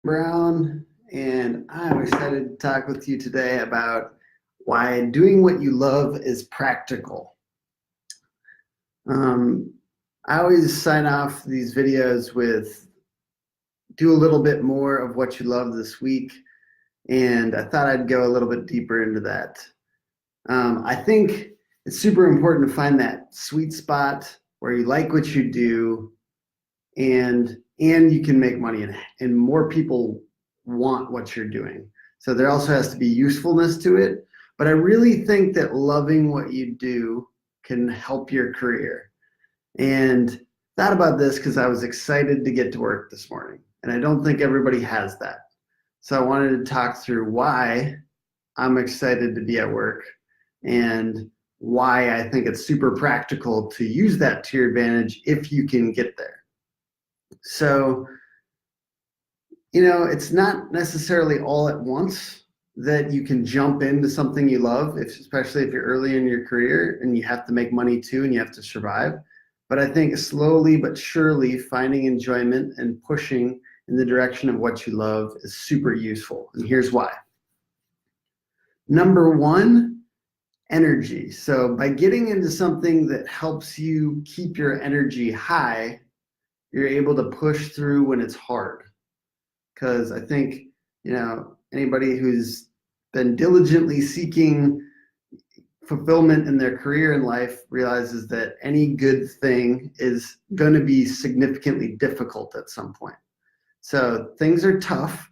Brown, and I'm excited to talk with you today about why doing what you love is practical. Um, I always sign off these videos with do a little bit more of what you love this week, and I thought I'd go a little bit deeper into that. I think it's super important to find that sweet spot where you like what you do and you can make money and more people want what you're doing. So there also has to be usefulness to it. But I really think that loving what you do can help your career. And thought about this because I was excited to get to work this morning. And I don't think everybody has that. So I wanted to talk through why I'm excited to be at work and why I think it's super practical to use that to your advantage if you can get there. So, it's not necessarily all at once that you can jump into something you love, especially if you're early in your career and you have to make money too and you have to survive. But I think slowly but surely finding enjoyment and pushing in the direction of what you love is super useful. And here's why. Number one, energy. So by getting into something that helps you keep your energy high, you're able to push through when it's hard. Because I think, anybody who's been diligently seeking fulfillment in their career in life realizes that any good thing is going to be significantly difficult at some point. So things are tough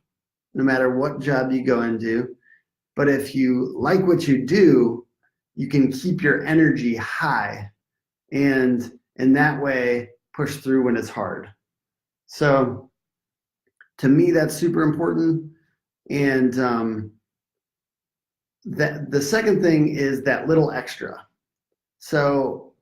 no matter what job you go into. But if you like what you do, you can keep your energy high and in that way push through when it's hard. So to me, that's super important. And the second thing is that little extra. So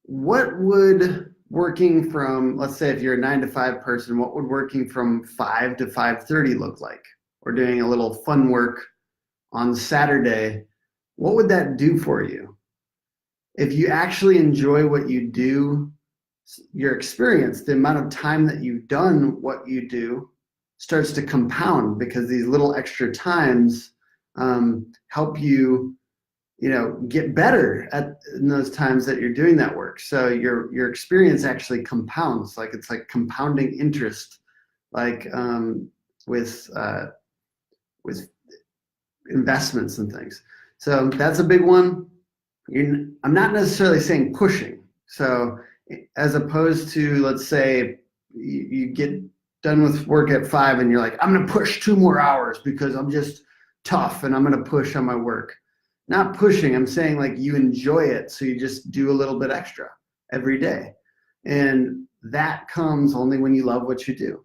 what would working from, let's say if you're a 9 to 5 person, what would working from 5 to 5:30 look like? Or doing a little fun work on Saturday, what would that do for you? If you actually enjoy what you do, your experience, the amount of time that you've done what you do starts to compound because these little extra times help you, get better in those times that you're doing that work. So your experience actually compounds, like it's like compounding interest, like with investments and things. So that's a big one. I'm not necessarily saying pushing. So as opposed to, let's say you get done with work at 5 and you're like, I'm going to push 2 more hours because I'm just tough and I'm going to push on my work. Not pushing, I'm saying like you enjoy it. So you just do a little bit extra every day. And that comes only when you love what you do.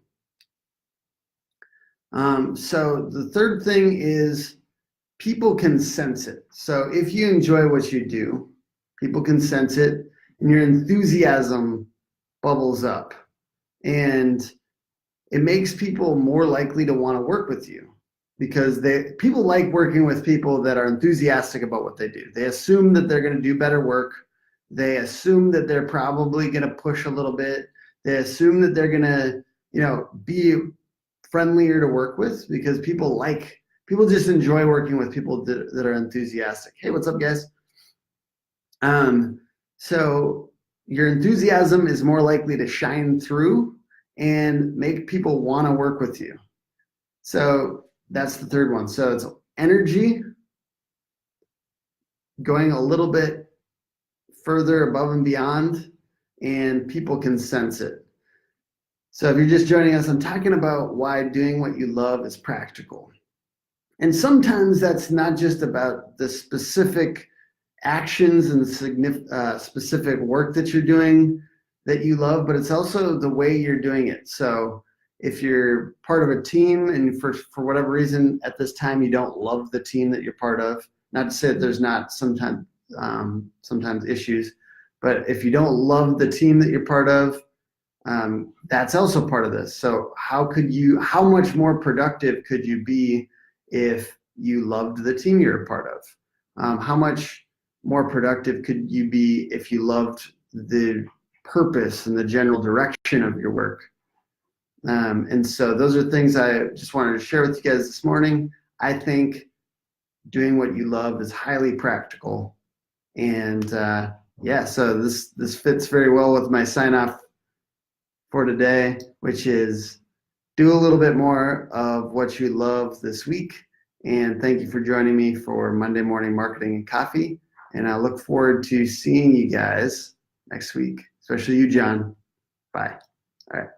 So the third thing is people can sense it. So if you enjoy what you do, people can sense it and your enthusiasm bubbles up. And it makes people more likely to want to work with you because people like working with people that are enthusiastic about what they do. They assume that they're going to do better work. They assume that they're probably going to push a little bit. They assume that they're going to, be friendlier to work with because people just enjoy working with people that are enthusiastic. Hey, what's up, guys? So your enthusiasm is more likely to shine through and make people want to work with you. So that's the third one. So it's energy, going a little bit further above and beyond, and people can sense it. So if you're just joining us, I'm talking about why doing what you love is practical. And sometimes that's not just about the specific actions and specific work that you're doing that you love, but it's also the way you're doing it. So if you're part of a team and for whatever reason at this time you don't love the team that you're part of, not to say that there's not sometimes issues, but if you don't love the team that you're part of, that's also part of this. So how much more productive could you be if you loved the team you're a part of? How much more productive could you be if you loved the purpose and the general direction of your work? And so those are things I just wanted to share with you guys this morning. I think doing what you love is highly practical. And yeah, so this fits very well with my sign off for today, which is do a little bit more of what you love this week. And thank you for joining me for Monday Morning Marketing and Coffee. And I look forward to seeing you guys next week, especially you, John. Bye. All right.